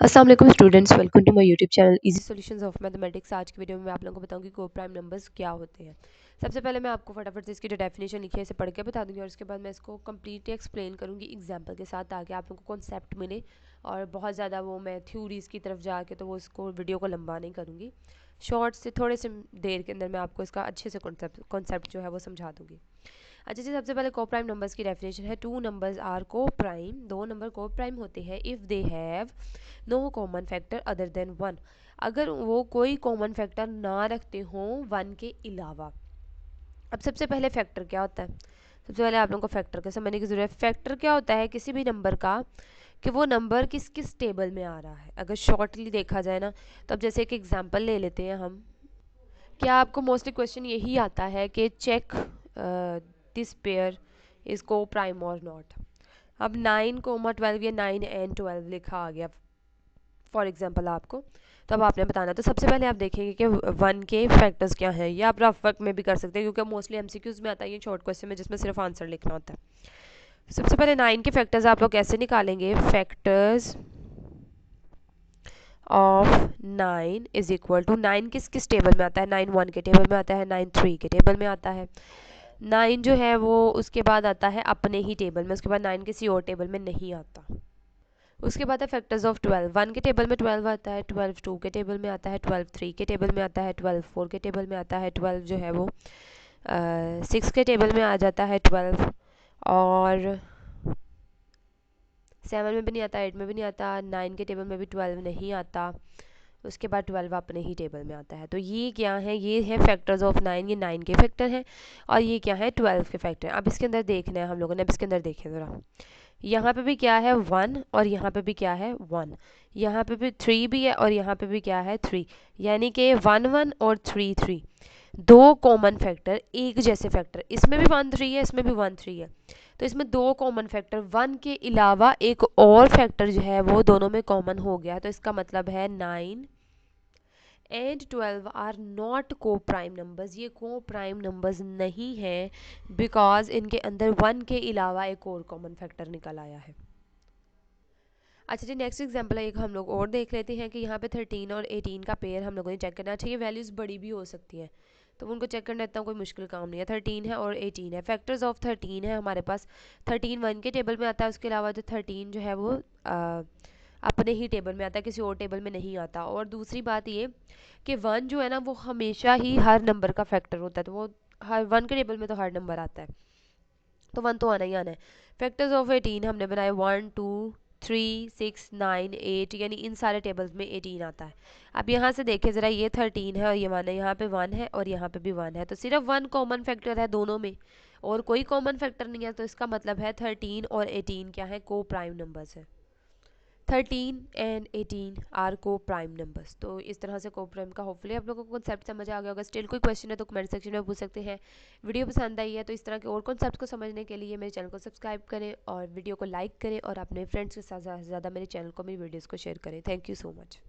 अस्सलाम वालेकुम students, welcome to my YouTube channel easy solutions of mathematics. आज की वीडियो में मैं आप लोगों को बताऊंगी को प्राइम नंबर्स क्या होते हैं। सबसे पहले मैं आपको फटाफट से इसकी जो डेफिनेशन लिखी है इसे पढ़ के बता दूंगी और उसके बाद मैं इसको कंप्लीटली एक्सप्लेन करूंगी एग्जांपल के साथ, ताकि आप लोगों को कॉन्सेप्ट मिले। और बहुत ज़्यादा वो मैं थ्योरीज़ की तरफ जाके तो वो इसको वीडियो को लंबा नहीं करूँगी। शॉर्ट से थोड़े से देर के अंदर मैं आपको इसका अच्छे से कॉन्सेप्ट जो है वो समझा दूँगी। अच्छा जी, सबसे पहले को प्राइम नंबर्स की डेफिनेशन है, two numbers are coprime, दो नंबर को प्राइम होते हैं if they have no common factor other than one, अगर वो कोई कॉमन फैक्टर ना रखते हों वन के अलावा। अब सबसे पहले फैक्टर क्या होता है, सबसे पहले आप लोगों को फैक्टर का समझने की जरूरत है। फैक्टर क्या होता है किसी भी नंबर का, कि वो नंबर किस किस टेबल में आ रहा है। अगर शॉर्टली देखा जाए ना, तो अब जैसे एक एग्जांपल ले लेते हैं हम। क्या आपको मोस्टली क्वेश्चन यही आता है कि चेक दिस पेयर इज को प्राइम और नॉट। अब 9,12 या 9 and 12 लिखा आ गया फॉर एग्जांपल आपको, तो अब आपने बताना। तो सबसे पहले आप देखेंगे कि वन के फैक्टर्स क्या हैं। ये आप रफ वर्क में भी कर सकते हैं, क्योंकि मोस्टली एमसीक्यूज में आता है ये शॉर्ट क्वेश्चन में, जिसमें सिर्फ आंसर लिखना होता है। सबसे पहले 9 के फैक्टर्स आप लोग कैसे निकालेंगे। Factors of 9 is equal to, 9 किस किस टेबल में आता है। 9 1 के टेबल में आता है, 9 3 के टेबल में आता है। 9 जो है वो उसके बाद आता है अपने ही टेबल में, उसके बाद 9 किसी और टेबल में नहीं आता। उसके बाद है फैक्टर्स ऑफ 12, 1 के टेबल में 12 आता है, 12 2 के टेबल में आता है, 12 3 के टेबल में आता है, 12 4 के टेबल में आता है, 12 जो है वो 6 के टेबल में आ जाता है, 12 और 7 में भी नहीं आता, 8 में भी नहीं आता, 9 के टेबल में भी 12 नहीं आता। उसके बाद 12 अपने ही टेबल में आता है। तो ये क्या है, ये है फैक्टर्स ऑफ 9, ये 9 के फैक्टर हैं। और ये क्या है, 12 के फैक्टर हैं। अब इसके अंदर देखना है हम लोगों ने, अब इसके अंदर देखें ज़रा। यहाँ पे भी क्या है 1, और यहाँ पे भी क्या है 1, यहाँ पे भी 3 भी है, और यहाँ पे भी क्या है 3, यानी कि 1 1 और 3 3, दो कॉमन फैक्टर, एक जैसे फैक्टर। इसमें भी 1 3 है, इसमें भी 1 3 है। तो इसमें दो कॉमन फैक्टर, 1 के अलावा एक और फैक्टर जो है वो दोनों में कॉमन हो गया। तो इसका मतलब है 9 एंड 12 आर नॉट को प्राइम नंबर्स, ये को प्राइम नंबर्स नहीं है, बिकॉज इनके अंदर 1 के अलावा एक और कॉमन फैक्टर निकल आया है। अच्छा जी, नेक्स्ट एग्जांपल एक हम लोग और देख लेते हैं कि यहाँ पे 13 और 18 का पेयर हम लोगों ने चेक करना चाहिए। वैल्यूज़ बड़ी भी हो सकती हैं, तो उनको चेक करना इतना कोई मुश्किल काम नहीं है। 13 है और 18 है, फैक्टर्स ऑफ 13 है हमारे पास। 13 1 के टेबल में आता है, उसके अलावा जो 13 जो है वो अपने ही टेबल में आता है, किसी और टेबल में नहीं आता। और दूसरी बात ये कि 1 जो है ना वो हमेशा ही हर नंबर का फैक्टर होता है, तो वो हर 1 के टेबल में तो हर नंबर आता है, तो 1 तो आना ही आना है। फैक्टर्स ऑफ 18 हमने बनाए 1 2 3 6 9 8, यानी इन सारे टेबल्स में 18 आता है। अब यहाँ से देखें ज़रा, ये 13 है और ये 1 है, यहाँ पे 1 है और यहाँ पे भी 1 है, तो सिर्फ 1 कॉमन फैक्टर है दोनों में, और कोई कॉमन फैक्टर नहीं है। तो इसका मतलब है 13 और 18 क्या है, को प्राइम नंबर्स है। 13 and 18 are coprime numbers. तो इस तरह से को प्राइम का होपफुली आप लोगों को कॉन्सेप्ट समझ आ गया होगा। स्टिल कोई क्वेश्चन है तो कमेंट सेक्शन में पूछ सकते हैं। वीडियो पसंद आई है तो इस तरह के और कॉन्सेप्ट को समझने के लिए मेरे चैनल को सब्सक्राइब करें और वीडियो को लाइक करें, और अपने फ्रेंड्स के साथ ज़्यादा से ज़्यादा मेरे चैनल को, मेरी वीडियोज़ को शेयर करें। Thank you so much.